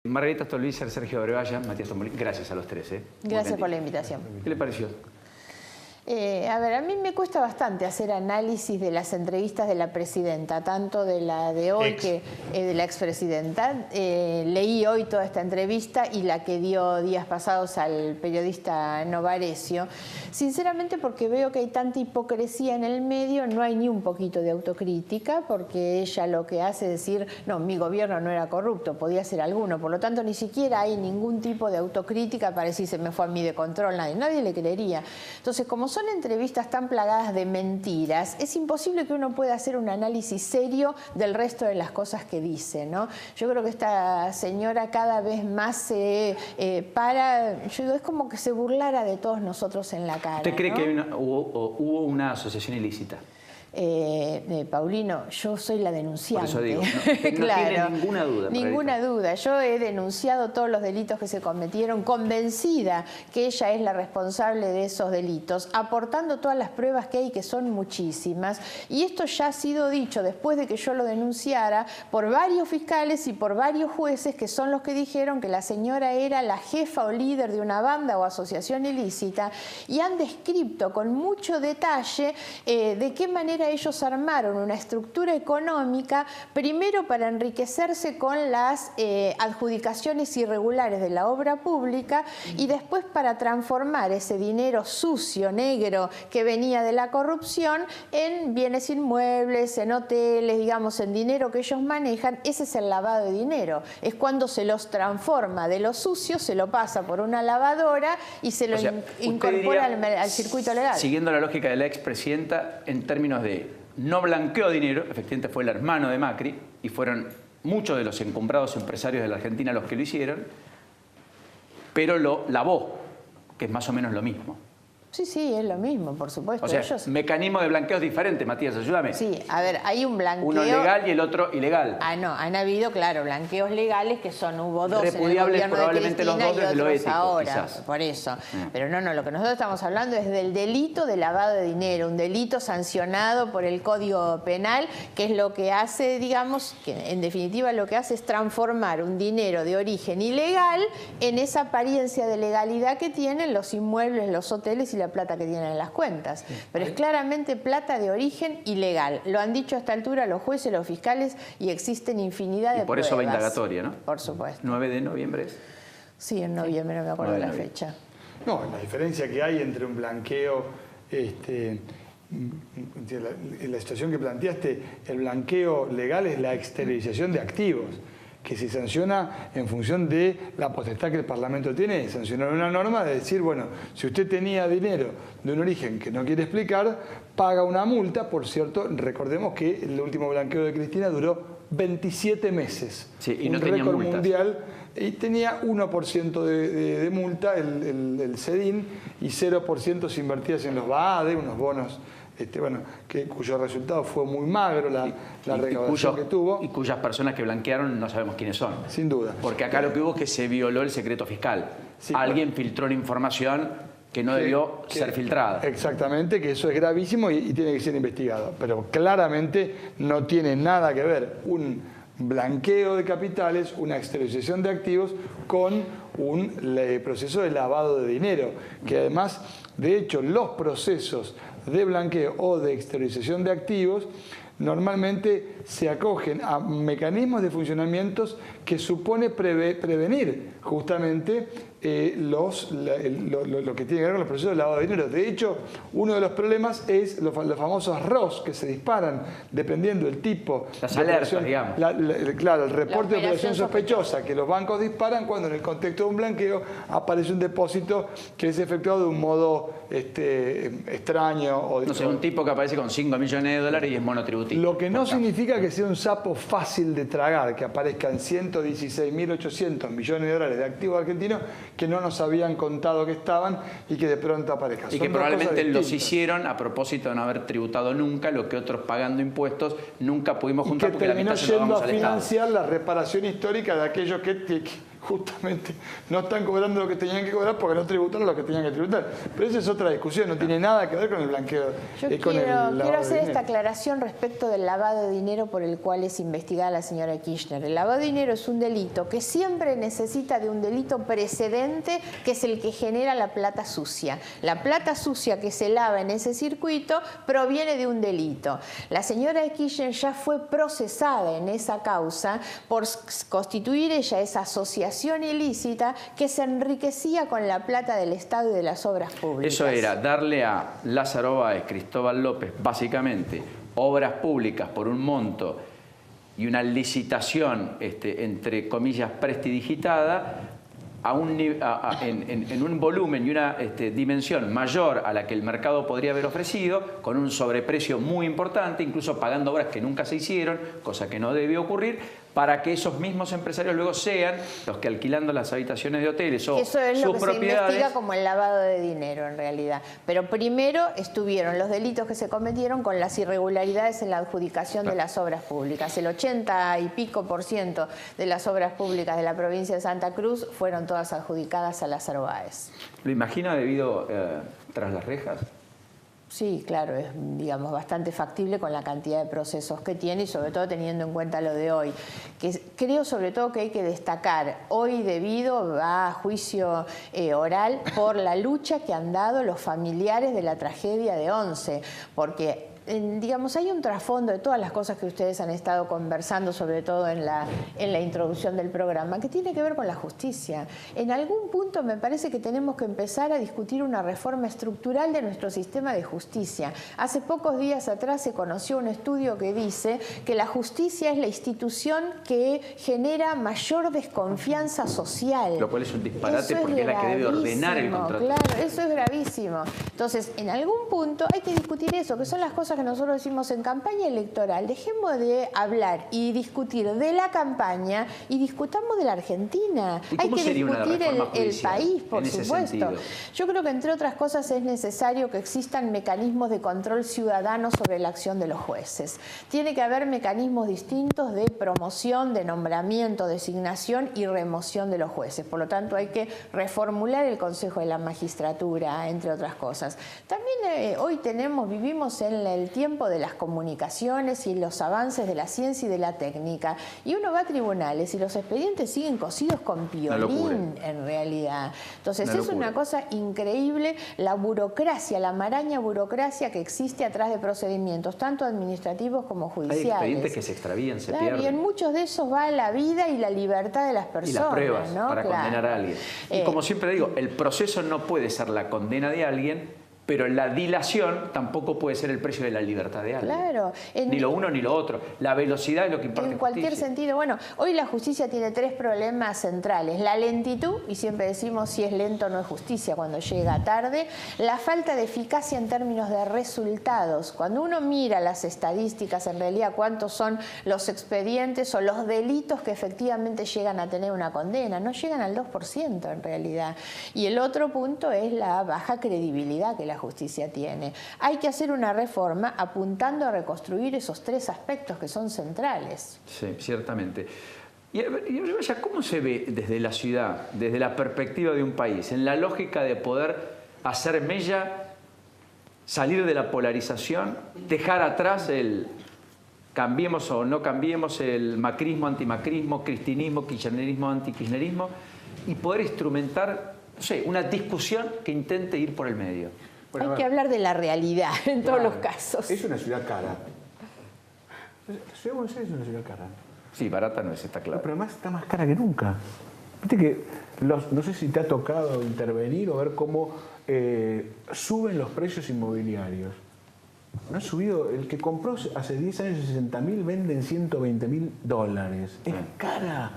Margarita Stolbizer, Sergio Abregaya, Matías Tombolín, gracias a los tres. Gracias por la invitación. ¿Qué le pareció? A ver, a mí me cuesta bastante hacer análisis de las entrevistas de la presidenta, tanto de la de hoy que de la expresidenta. Leí hoy toda esta entrevista y la que dio días pasados al periodista Novarecio. Sinceramente porque veo que hay tanta hipocresía en el medio, no hay ni un poquito de autocrítica, porque ella lo que hace es decir, no, mi gobierno no era corrupto, podía ser alguno, por lo tanto ni siquiera hay ningún tipo de autocrítica para decir se me fue a mí de control, nadie le creería. Entonces, como son entrevistas tan plagadas de mentiras, es imposible que uno pueda hacer un análisis serio del resto de las cosas que dice, ¿no? Yo creo que esta señora cada vez más se yo digo, es como que se burlara de todos nosotros en la cara. ¿Usted cree, ¿no? que hubo una asociación ilícita? Paulino, yo soy la denunciante. Por eso digo, no claro, tiene ninguna duda. Ninguna duda. Yo he denunciado todos los delitos que se cometieron, convencida que ella es la responsable de esos delitos, aportando todas las pruebas que hay, que son muchísimas. Y esto ya ha sido dicho después de que yo lo denunciara por varios fiscales y por varios jueces, que son los que dijeron que la señora era la jefa o líder de una banda o asociación ilícita, y han descrito con mucho detalle de qué manera ellos armaron una estructura económica, primero para enriquecerse con las adjudicaciones irregulares de la obra pública y después para transformar ese dinero sucio, negro, que venía de la corrupción en bienes inmuebles, en hoteles, digamos, en dinero que ellos manejan. Ese es el lavado de dinero. Es cuando se los transforma de lo sucio, se lo pasa por una lavadora y se lo incorpora al circuito legal. Siguiendo la lógica de la expresidenta, en términos de no blanqueó dinero, efectivamente fue el hermano de Macri y fueron muchos de los encumbrados empresarios de la Argentina los que lo hicieron, pero lo lavó, que es más o menos lo mismo. Sí, sí, es lo mismo, por supuesto. O sea, mecanismo de blanqueo es diferente, Matías, ayúdame. Sí, a ver, hay un blanqueo... Uno legal y el otro ilegal. Ah, no, han habido, claro, blanqueos legales que hubo dos repudiables, en el gobierno probablemente de Cristina los dos desde y lo otros ético, ahora, quizás. por eso. Pero no, lo que nosotros estamos hablando es del delito de lavado de dinero, un delito sancionado por el Código Penal, que es lo que hace, digamos, que en definitiva lo que hace es transformar un dinero de origen ilegal en esa apariencia de legalidad que tienen los inmuebles, los hoteles y la plata que tienen en las cuentas. Pero es claramente plata de origen ilegal. Lo han dicho a esta altura los jueces, los fiscales, y existen infinidad de pruebas. Por eso va indagatoria, ¿no? Por supuesto. 9 de noviembre es. Sí, en noviembre, no me acuerdo la fecha. No, la diferencia que hay entre un blanqueo, la situación que planteaste, el blanqueo legal es la exteriorización de activos, que se sanciona en función de la potestad que el Parlamento tiene, sancionar una norma de decir, bueno, si usted tenía dinero de un origen que no quiere explicar, paga una multa. Por cierto, recordemos que el último blanqueo de Cristina duró 27 meses. Sí, y no un tenía récord multas. Mundial, y tenía 1% de multa el CEDIN y 0% se invertías en los BAADE, unos bonos cuyo resultado fue muy magro, la recaudación que tuvo. Y cuyas personas que blanquearon no sabemos quiénes son. Sin duda. Porque acá lo que hubo es que se violó el secreto fiscal. Sí, alguien filtró una información que no debió ser filtrada. Exactamente, que eso es gravísimo y tiene que ser investigado. Pero claramente no tiene nada que ver un blanqueo de capitales, una exteriorización de activos con un proceso de lavado de dinero, que además, de hecho, los procesos de blanqueo o de exteriorización de activos normalmente se acogen a mecanismos de funcionamientos que supone prevenir justamente lo que tiene que ver con los procesos de lavado de dinero. De hecho, uno de los problemas es los famosos ROS que se disparan dependiendo del tipo las de alertas, operación, digamos. claro, el reporte de operación sospechosa que los bancos disparan cuando en el contexto de un blanqueo aparece un depósito que es efectuado de un modo extraño. No sé, un tipo que aparece con 5 millones de dólares y es monotributista. Lo que no significa que sea un sapo fácil de tragar, que aparezcan 116.800 millones de dólares de activos argentinos que no nos habían contado que estaban y que de pronto aparezcan. Y que probablemente los hicieron a propósito de no haber tributado nunca lo que otros pagando impuestos nunca pudimos juntar, y que porque terminó la mitad se lo yendo damos a al Estado. financiar la reparación histórica de aquellos que justamente no están cobrando lo que tenían que cobrar porque no tributaron lo que tenían que tributar. Pero esa es otra discusión, no tiene nada que ver con el blanqueo. Yo quiero hacer esta aclaración respecto del lavado de dinero por el cual es investigada la señora Kirchner. El lavado de dinero es un delito que siempre necesita de un delito precedente, que es el que genera la plata sucia. La plata sucia que se lava en ese circuito proviene de un delito. La señora Kirchner ya fue procesada en esa causa por constituir ella esa asociación ilícita que se enriquecía con la plata del Estado y de las obras públicas. Eso era darle a Lázaro Báez, Cristóbal López, básicamente, obras públicas por un monto y una licitación, entre comillas, prestidigitada, en un volumen y una dimensión mayor a la que el mercado podría haber ofrecido, con un sobreprecio muy importante, incluso pagando obras que nunca se hicieron, cosa que no debió ocurrir, para que esos mismos empresarios luego sean los que, alquilando las habitaciones de hoteles o eso es sus lo que propiedades, se investiga como el lavado de dinero en realidad. Pero primero estuvieron los delitos que se cometieron con las irregularidades en la adjudicación de las obras públicas. El 80 y pico % de las obras públicas de la provincia de Santa Cruz fueron todas adjudicadas a Lázaro Báez. ¿Lo imagina debido tras las rejas? Sí, claro, es, digamos, bastante factible con la cantidad de procesos que tiene y sobre todo teniendo en cuenta lo de hoy. Que creo sobre todo que hay que destacar hoy debido a juicio oral por la lucha que han dado los familiares de la tragedia de Once, porque digamos, hay un trasfondo de todas las cosas que ustedes han estado conversando, sobre todo en la introducción del programa, que tiene que ver con la justicia. En algún punto me parece que tenemos que empezar a discutir una reforma estructural de nuestro sistema de justicia. Hace pocos días atrás se conoció un estudio que dice que la justicia es la institución que genera mayor desconfianza social. Lo cual es un disparate porque es la que debe ordenar el contrato. Claro, eso es gravísimo. Entonces, en algún punto hay que discutir eso, que son las cosas que nosotros decimos en campaña electoral. Dejemos de hablar y discutir de la campaña y discutamos de la Argentina. Hay que discutir el país, por supuesto. Yo creo que, entre otras cosas, es necesario que existan mecanismos de control ciudadano sobre la acción de los jueces. Tiene que haber mecanismos distintos de promoción, de nombramiento, designación y remoción de los jueces. Por lo tanto, hay que reformular el Consejo de la Magistratura, entre otras cosas. También hoy vivimos en el tiempo de las comunicaciones y los avances de la ciencia y de la técnica. Y uno va a tribunales y los expedientes siguen cosidos con piolín, en realidad. Entonces, es una cosa increíble la burocracia, la maraña burocracia que existe atrás de procedimientos, tanto administrativos como judiciales. Hay expedientes que se extravían, se pierden. Y en muchos de esos va la vida y la libertad de las personas. Y las pruebas, ¿no? para condenar a alguien. Y como siempre digo, el proceso no puede ser la condena de alguien, pero la dilación tampoco puede ser el precio de la libertad de alguien. Claro. Ni lo uno ni lo otro. La velocidad es lo que importa. En cualquier sentido. Bueno, hoy la justicia tiene 3 problemas centrales. La lentitud, y siempre decimos si es lento no es justicia cuando llega tarde. La falta de eficacia en términos de resultados. Cuando uno mira las estadísticas, en realidad cuántos son los expedientes o los delitos que efectivamente llegan a tener una condena. No llegan al 2% en realidad. Y el otro punto es la baja credibilidad que la justicia tiene. Hay que hacer una reforma apuntando a reconstruir esos 3 aspectos que son centrales. Sí, ciertamente. Y ¿cómo se ve desde la ciudad, desde la perspectiva de un país, en la lógica de poder hacer mella, salir de la polarización, dejar atrás el cambiemos o no cambiemos, el macrismo, antimacrismo, cristinismo, kirchnerismo, antikirchnerismo, y poder instrumentar, no sé, una discusión que intente ir por el medio? Bueno, hay que hablar de la realidad en todos los casos. Es una ciudad cara. La ciudad de Buenos Aires es una ciudad cara. Sí, barata no es, está claro. Pero además está más cara que nunca. Viste que, no sé si te ha tocado intervenir o ver cómo suben los precios inmobiliarios. No ha subido, el que compró hace 10 años 60.000 vende en $120.000. Es cara.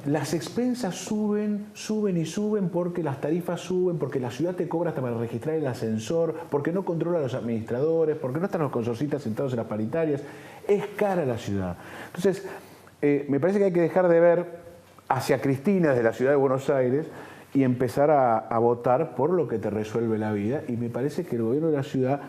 Las expensas suben y suben porque las tarifas suben, porque la ciudad te cobra hasta para registrar el ascensor, porque no controla a los administradores, porque no están los consorcistas sentados en las paritarias. Es cara la ciudad. Entonces, me parece que hay que dejar de ver hacia Cristina desde la ciudad de Buenos Aires y empezar a votar por lo que te resuelve la vida. Y me parece que el gobierno de la ciudad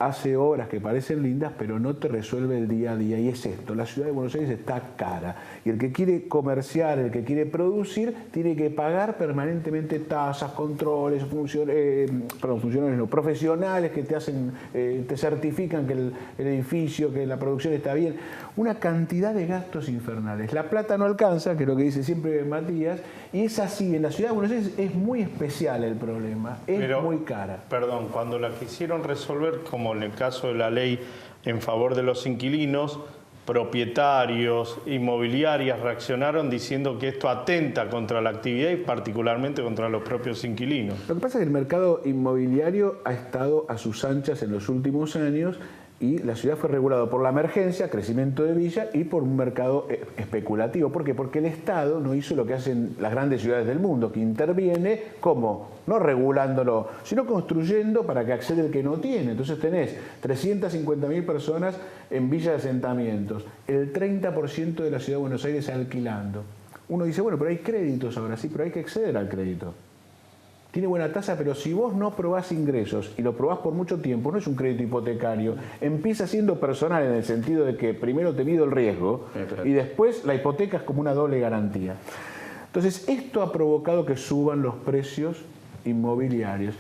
hace obras que parecen lindas, pero no te resuelve el día a día. Y es esto, la ciudad de Buenos Aires está cara. Y el que quiere comerciar, el que quiere producir, tiene que pagar permanentemente tasas, controles, profesionales que te hacen, te certifican que el edificio, que la producción está bien. Una cantidad de gastos infernales. La plata no alcanza, que es lo que dice siempre Matías, y es así. En la ciudad de Buenos Aires es muy especial el problema, es muy cara. Perdón, cuando la quisieron resolver, como en el caso de la ley en favor de los inquilinos, propietarios, inmobiliarias reaccionaron diciendo que esto atenta contra la actividad y particularmente contra los propios inquilinos. Lo que pasa es que el mercado inmobiliario ha estado a sus anchas en los últimos años y la ciudad fue regulada por la emergencia, crecimiento de villa y por un mercado especulativo. ¿Por qué? Porque el Estado no hizo lo que hacen las grandes ciudades del mundo, que interviene, ¿cómo? No regulándolo, sino construyendo para que acceda el que no tiene. Entonces tenés 350.000 personas en villas de asentamientos, el 30% de la ciudad de Buenos Aires alquilando. Uno dice, bueno, pero hay créditos ahora, sí, pero hay que acceder al crédito. Tiene buena tasa, pero si vos no probás ingresos y lo probás por mucho tiempo, no es un crédito hipotecario, empieza siendo personal en el sentido de que primero te mido el riesgo y después la hipoteca es como una doble garantía. Entonces, esto ha provocado que suban los precios inmobiliarios.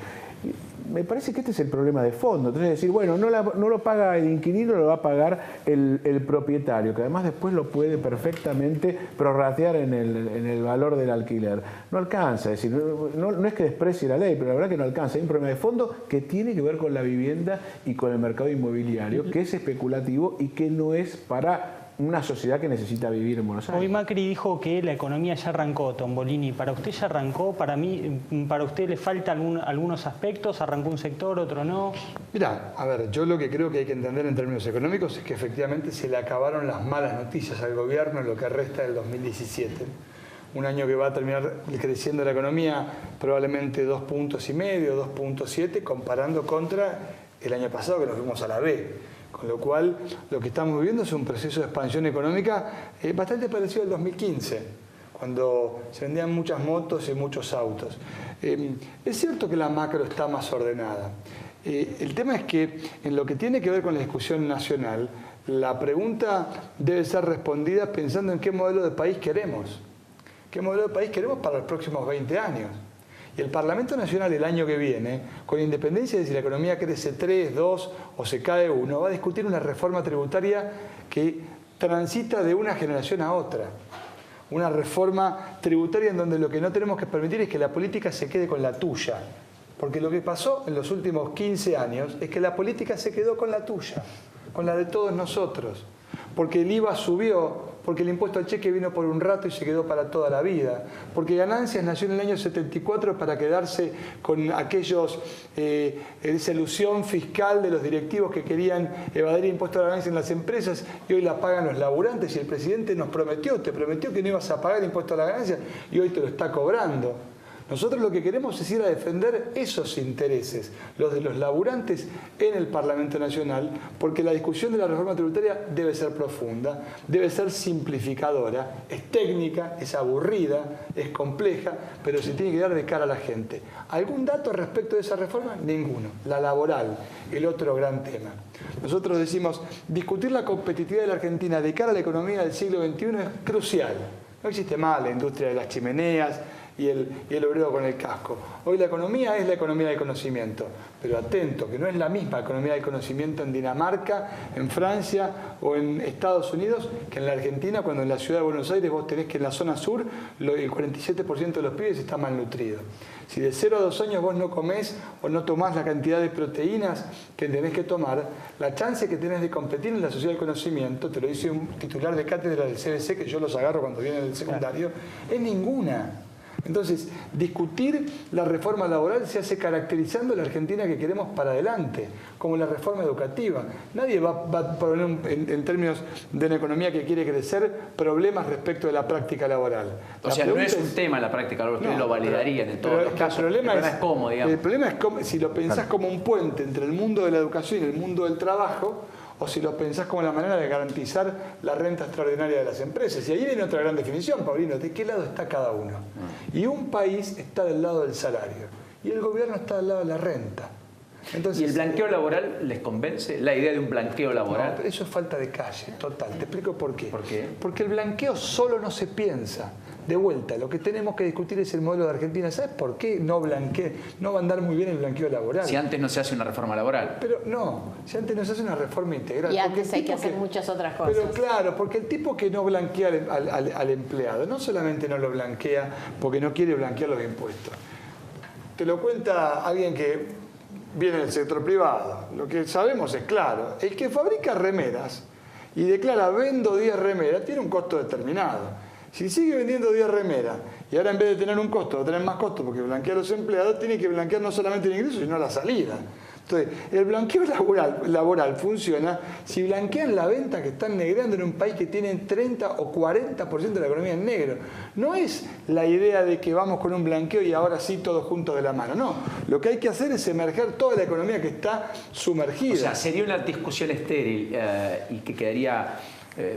Me parece que este es el problema de fondo. Entonces, decir, bueno, no lo paga el inquilino, lo va a pagar el propietario, que además después lo puede perfectamente prorratear en el valor del alquiler. No alcanza, es decir, no es que desprecie la ley, pero la verdad que no alcanza. Hay un problema de fondo que tiene que ver con la vivienda y con el mercado inmobiliario, que es especulativo y que no es para una sociedad que necesita vivir en Buenos Aires. Hoy Macri dijo que la economía ya arrancó, Tombolini. ¿Para usted ya arrancó? Para usted le falta algunos aspectos? ¿Arrancó un sector, otro no? Mirá, a ver, yo lo que creo que hay que entender en términos económicos es que efectivamente se le acabaron las malas noticias al gobierno en lo que resta del 2017. Un año que va a terminar creciendo la economía probablemente 2,5 puntos, 2,7, comparando contra el año pasado que nos fuimos a la B. Con lo cual, lo que estamos viviendo es un proceso de expansión económica bastante parecido al 2015, cuando se vendían muchas motos y muchos autos. Es cierto que la macro está más ordenada. El tema es que en lo que tiene que ver con la discusión nacional, la pregunta debe ser respondida pensando en qué modelo de país queremos. ¿Qué modelo de país queremos para los próximos 20 años? Y el Parlamento Nacional el año que viene, con independencia de si la economía crece 3, 2 o se cae 1, va a discutir una reforma tributaria que transita de una generación a otra. Una reforma tributaria en donde lo que no tenemos que permitir es que la política se quede con la tuya. Porque lo que pasó en los últimos 15 años es que la política se quedó con la tuya, con la de todos nosotros. Porque el IVA subió, porque el impuesto al cheque vino por un rato y se quedó para toda la vida, porque Ganancias nació en el año 74 para quedarse con esa ilusión fiscal de los directivos que querían evadir impuestos a la ganancia en las empresas y hoy la pagan los laburantes y el presidente te prometió que no ibas a pagar impuesto a la ganancia y hoy te lo está cobrando. Nosotros lo que queremos es ir a defender esos intereses, los de los laburantes en el Parlamento Nacional, porque la discusión de la reforma tributaria debe ser profunda, debe ser simplificadora, es técnica, es aburrida, es compleja, pero se tiene que dar de cara a la gente. ¿Algún dato respecto de esa reforma? Ninguno. La laboral, el otro gran tema. Nosotros decimos, discutir la competitividad de la Argentina de cara a la economía del siglo XXI es crucial. No existe más la industria de las chimeneas, y el obrero con el casco. Hoy la economía es la economía del conocimiento, pero atento, que no es la misma economía del conocimiento en Dinamarca, en Francia o en Estados Unidos que en la Argentina, cuando en la ciudad de Buenos Aires vos tenés que en la zona sur el 47% de los pibes está malnutrido. Si de 0 a 2 años vos no comés o no tomás la cantidad de proteínas que tenés que tomar, la chance que tenés de competir en la sociedad del conocimiento, te lo dice un titular de cátedra del CBC, que yo los agarro cuando vienen del secundario, es ninguna. Entonces, discutir la reforma laboral se hace caracterizando la Argentina que queremos para adelante, como la reforma educativa. Nadie va a poner en términos de una economía que quiere crecer problemas respecto de la práctica laboral. O sea, no es un tema la práctica laboral, ustedes lo validarían en todos los casos. El problema es cómo, digamos. El problema es cómo, si lo pensás como un puente entre el mundo de la educación y el mundo del trabajo, o si lo pensás como la manera de garantizar la renta extraordinaria de las empresas. Y ahí viene otra gran definición, Paulino, ¿de qué lado está cada uno? Y un país está del lado del salario y el gobierno está del lado de la renta. Entonces, ¿Y el blanqueo laboral les convence? ¿La idea de un blanqueo laboral? No, pero eso es falta de calle, total. Te explico por qué. ¿Por qué? Porque el blanqueo solo no se piensa. De vuelta, lo que tenemos que discutir es el modelo de Argentina. ¿Sabes por qué no va a andar muy bien el blanqueo laboral? Si antes no se hace una reforma laboral. Pero no, si antes no se hace una reforma integral. Y porque antes el hay que tipo hacer muchas otras cosas. Pero claro, porque el tipo que no blanquea al empleado, no solamente no lo blanquea porque no quiere blanquear los impuestos. Te lo cuenta alguien que viene del sector privado. Lo que sabemos es claro. El que fabrica remeras y declara vendo 10 remeras tiene un costo determinado. Si sigue vendiendo 10 remeras y ahora en vez de tener un costo va a tener más costo porque blanquea a los empleados, tiene que blanquear no solamente el ingreso sino la salida. Entonces, el blanqueo laboral funciona si blanquean la venta que están negreando en un país que tiene 30 o 40% de la economía en negro. No es la idea de que vamos con un blanqueo y ahora sí todos juntos de la mano. No, lo que hay que hacer es emerger toda la economía que está sumergida. O sea, sería una discusión estéril y que quedaría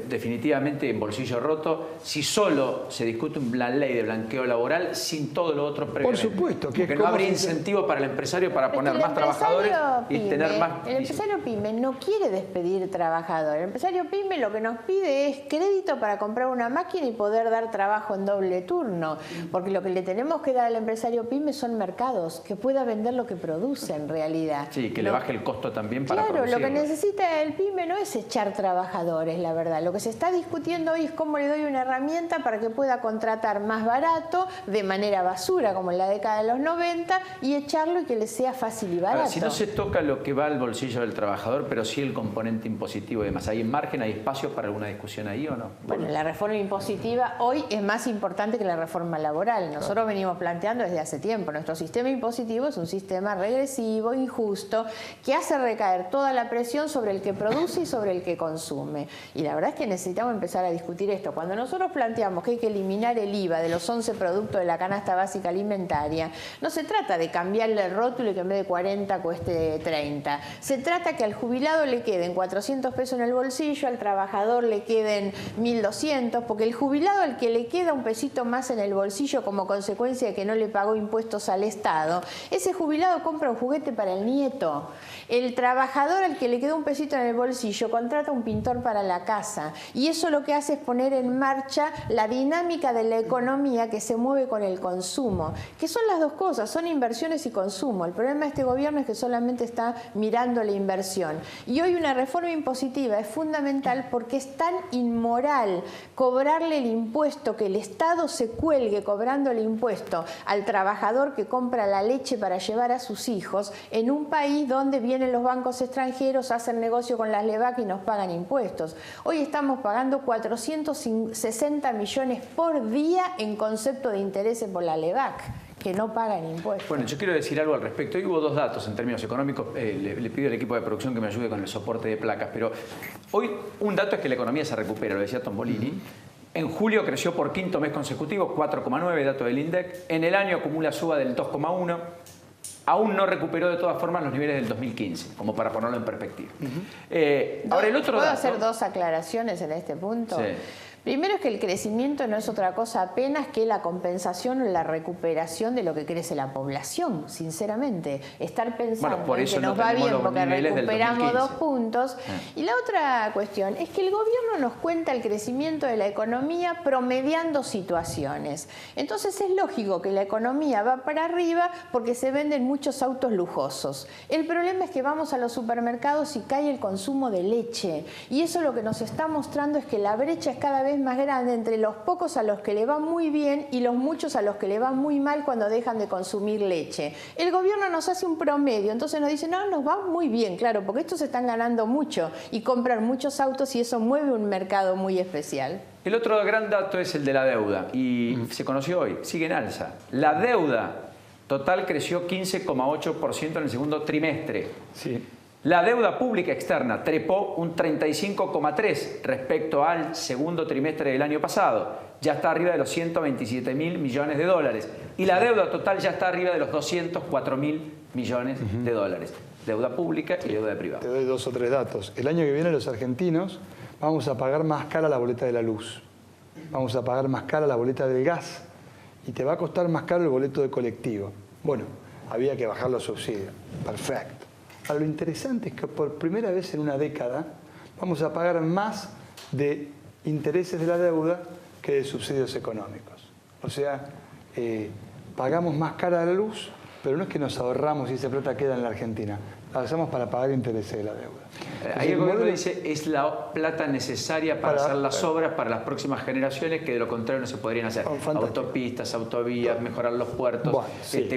definitivamente en bolsillo roto si solo se discute una ley de blanqueo laboral sin todo lo otro previo. Por supuesto. Que no habría incentivo para el empresario para poner más trabajadores y tener más... El empresario PYME no quiere despedir trabajadores. El empresario PYME lo que nos pide es crédito para comprar una máquina y poder dar trabajo en doble turno. Porque lo que le tenemos que dar al empresario PYME son mercados, que pueda vender lo que produce en realidad. Sí, que le baje el costo también para Claro, lo que producirlo. necesita el PYME no es echar trabajadores, la verdad. Lo que se está discutiendo hoy es cómo le doy una herramienta para que pueda contratar más barato, de manera basura, como en la década de los 90, y echarlo y que le sea fácil y barato. Ahora, si no se toca lo que va al bolsillo del trabajador, pero sí el componente impositivo y demás, ¿hay margen, hay espacio para alguna discusión ahí o no? Bueno, la reforma impositiva hoy es más importante que la reforma laboral. Nosotros venimos planteando desde hace tiempo. Nuestro sistema impositivo es un sistema regresivo, injusto, que hace recaer toda la presión sobre el que produce y sobre el que consume. Y la verdad es que necesitamos empezar a discutir esto. Cuando nosotros planteamos que hay que eliminar el IVA de los 11 productos de la canasta básica alimentaria, no se trata de cambiarle el rótulo y que en vez de 40 cueste 30. Se trata que al jubilado le queden 400 pesos en el bolsillo, al trabajador le queden 1.200, porque el jubilado al que le queda un pesito más en el bolsillo como consecuencia de que no le pagó impuestos al Estado, ese jubilado compra un juguete para el nieto. El trabajador al que le queda un pesito en el bolsillo contrata un pintor para la casa. Y eso lo que hace es poner en marcha la dinámica de la economía que se mueve con el consumo, que son las dos cosas, son inversiones y consumo. El problema de este gobierno es que solamente está mirando la inversión. Y hoy una reforma impositiva es fundamental porque es tan inmoral cobrarle el impuesto, que el Estado se cuelgue cobrando el impuesto al trabajador que compra la leche para llevar a sus hijos en un país donde vienen los bancos extranjeros, hacen negocio con las LEVAC y nos pagan impuestos. Hoy estamos pagando 460 millones por día en concepto de intereses por la LEVAC, que no pagan impuestos. Bueno, yo quiero decir algo al respecto. Hoy hubo dos datos en términos económicos. Le pido al equipo de producción que me ayude con el soporte de placas. Pero hoy un dato es que la economía se recupera, lo decía Tombolini. En julio creció por quinto mes consecutivo, 4,9, dato del INDEC. En el año acumula suba del 2,1. Aún no recuperó de todas formas los niveles del 2015, como para ponerlo en perspectiva. Ahora el otro ¿Puedo dato... hacer dos aclaraciones en este punto? Sí. Primero es que el crecimiento no es otra cosa apenas que la compensación o la recuperación de lo que crece la población, sinceramente. Estar pensando Bueno, por en eso que no nos va tenemos bien los porque niveles del recuperamos 2015. 2 puntos. Y la otra cuestión es que el gobierno nos cuenta el crecimiento de la economía promediando situaciones. Entonces es lógico que la economía va para arriba porque se venden muchos autos lujosos. El problema es que vamos a los supermercados y cae el consumo de leche. Y eso lo que nos está mostrando es que la brecha es cada vez más grande entre los pocos a los que le va muy bien y los muchos a los que le va muy mal cuando dejan de consumir leche. El gobierno nos hace un promedio, entonces nos dice, no, nos va muy bien, claro, porque estos están ganando mucho y compran muchos autos y eso mueve un mercado muy especial. El otro gran dato es el de la deuda y se conoció hoy, sigue en alza. La deuda total creció 15,8% en el segundo trimestre. Sí. La deuda pública externa trepó un 35,3% respecto al segundo trimestre del año pasado. Ya está arriba de los 127 mil millones de dólares. Y la deuda total ya está arriba de los 204 mil millones de dólares. Deuda pública y deuda privada. Te doy 2 o 3 datos. El año que viene los argentinos vamos a pagar más cara la boleta de la luz. Vamos a pagar más cara la boleta del gas. Y te va a costar más caro el boleto de colectivo. Bueno, había que bajar los subsidios. Perfecto. Ahora, lo interesante es que por primera vez en una década vamos a pagar más de intereses de la deuda que de subsidios económicos. O sea, pagamos más cara la luz, pero no es que nos ahorramos y esa plata queda en la Argentina. La usamos para pagar intereses de la deuda. Ahí el gobierno dice es la plata necesaria para hacer las obras para las próximas generaciones, que de lo contrario no se podrían hacer. Autopistas, autovías, mejorar los puertos,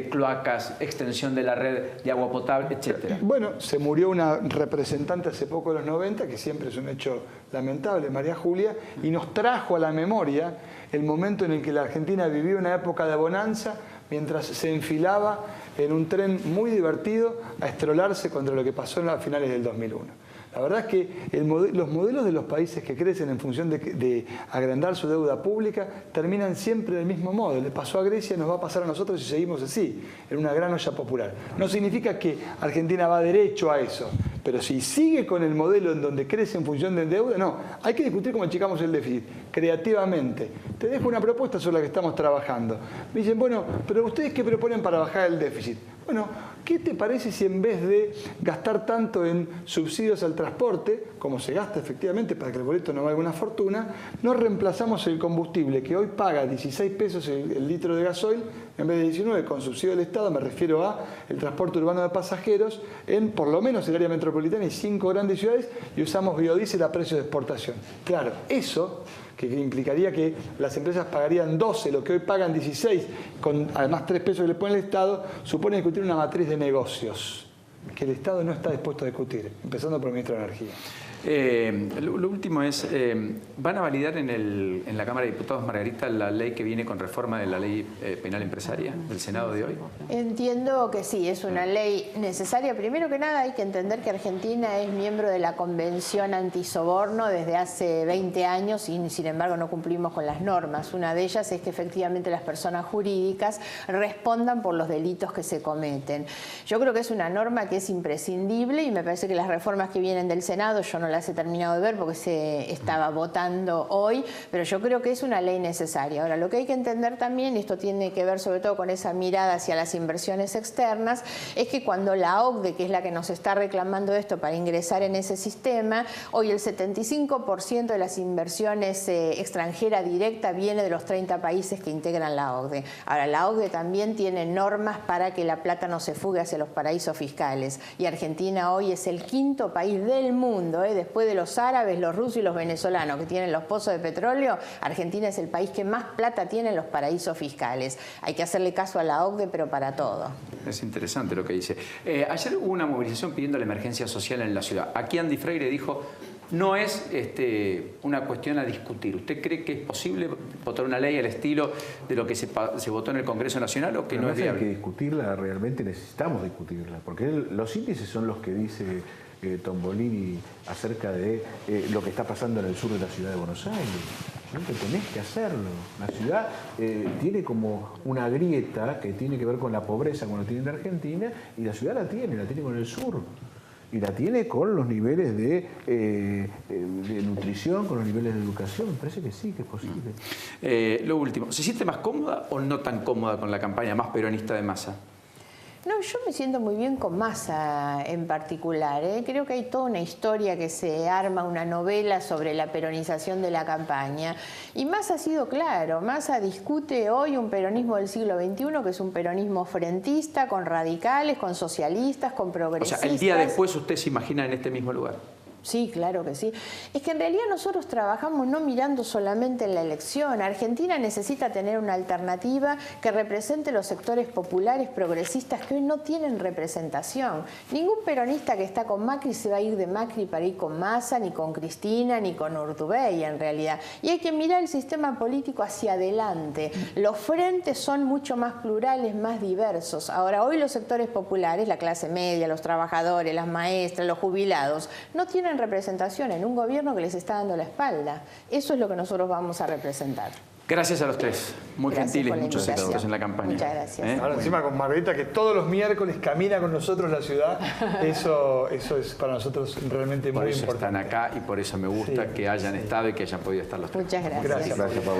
cloacas, extensión de la red de agua potable, etc. Bueno, se murió una representante hace poco de los 90, que siempre es un hecho lamentable, María Julia, y nos trajo a la memoria el momento en el que la Argentina vivió una época de bonanza, mientras se enfilaba en un tren muy divertido a estrolarse contra lo que pasó a finales del 2001. La verdad es que los modelos de los países que crecen en función de agrandar su deuda pública terminan siempre del mismo modo. Le pasó a Grecia, nos va a pasar a nosotros si seguimos así, en una gran olla popular. No significa que Argentina va derecho a eso, pero si sigue con el modelo en donde crece en función de deuda, no. Hay que discutir cómo achicamos el déficit, creativamente. Te dejo una propuesta sobre la que estamos trabajando. Me dicen, bueno, pero ¿ustedes qué proponen para bajar el déficit? Bueno, ¿qué te parece si en vez de gastar tanto en subsidios al transporte, como se gasta efectivamente para que el boleto no valga una fortuna, no reemplazamos el combustible que hoy paga 16 pesos el litro de gasoil en vez de 19 con subsidio del Estado? Me refiero a el transporte urbano de pasajeros en por lo menos el área metropolitana y 5 grandes ciudades, y usamos biodiesel a precio de exportación. Claro, eso que implicaría que las empresas pagarían 12, lo que hoy pagan 16, con además 3 pesos que le pone el Estado, supone discutir una matriz de negocios que el Estado no está dispuesto a discutir, empezando por el Ministro de Energía. Lo último es, ¿van a validar en la Cámara de Diputados, Margarita, la ley que viene con reforma de la ley penal empresaria del Senado de hoy? Entiendo que sí, es una ley necesaria. Primero que nada hay que entender que Argentina es miembro de la Convención Antisoborno desde hace 20 años y sin embargo no cumplimos con las normas. Una de ellas es que efectivamente las personas jurídicas respondan por los delitos que se cometen. Yo creo que es una norma que es imprescindible y me parece que las reformas que vienen del Senado, yo no las he terminado de ver porque se estaba votando hoy, pero yo creo que es una ley necesaria. Ahora, lo que hay que entender también, y esto tiene que ver sobre todo con esa mirada hacia las inversiones externas, es que cuando la OCDE, que es la que nos está reclamando esto para ingresar en ese sistema, hoy el 75% de las inversiones extranjeras directas viene de los 30 países que integran la OCDE. Ahora, la OCDE también tiene normas para que la plata no se fugue hacia los paraísos fiscales, y Argentina hoy es el 5º país del mundo, después de los árabes, los rusos y los venezolanos que tienen los pozos de petróleo. Argentina es el país que más plata tiene en los paraísos fiscales. Hay que hacerle caso a la OCDE, pero para todo. Es interesante lo que dice. Ayer hubo una movilización pidiendo la emergencia social en la ciudad. Aquí Andy Freire dijo, no es una cuestión a discutir. ¿Usted cree que es posible votar una ley al estilo de lo que se votó en el Congreso Nacional o que no es viable? Hay que discutirla, realmente necesitamos discutirla, porque los índices son los que dice Tombolini acerca de lo que está pasando en el sur de la ciudad de Buenos Aires. No te tenés que hacerlo. La ciudad tiene como una grieta que tiene que ver con la pobreza como lo tiene en Argentina, y la ciudad la tiene con el sur. Y la tiene con los niveles de nutrición, con los niveles de educación. Me parece que sí, que es posible. Lo último, ¿se siente más cómoda o no tan cómoda con la campaña más peronista de Massa? No, yo me siento muy bien con Massa en particular. Creo que hay toda una historia que se arma, una novela sobre la peronización de la campaña. Y Massa ha sido claro. Massa discute hoy un peronismo del siglo XXI, que es un peronismo frentista, con radicales, con socialistas, con progresistas. O sea, el día después usted se imagina en este mismo lugar. Sí, claro que sí. Es que en realidad nosotros trabajamos no mirando solamente en la elección. Argentina necesita tener una alternativa que represente los sectores populares progresistas que hoy no tienen representación. Ningún peronista que está con Macri se va a ir de Macri para ir con Massa, ni con Cristina, ni con Urtubey en realidad. Y hay que mirar el sistema político hacia adelante. Los frentes son mucho más plurales, más diversos. Ahora, hoy los sectores populares, la clase media, los trabajadores, las maestras, los jubilados, no tienen representación en un gobierno que les está dando la espalda. Eso es lo que nosotros vamos a representar. Gracias a los tres. Muy gentiles, muchos éxitos en la campaña. Muchas gracias. Ahora encima con Margarita, que todos los miércoles camina con nosotros la ciudad, eso es para nosotros realmente muy importante. Por eso están acá y por eso me gusta que hayan estado y que hayan podido estar los tres. Muchas gracias. Gracias, Pablo.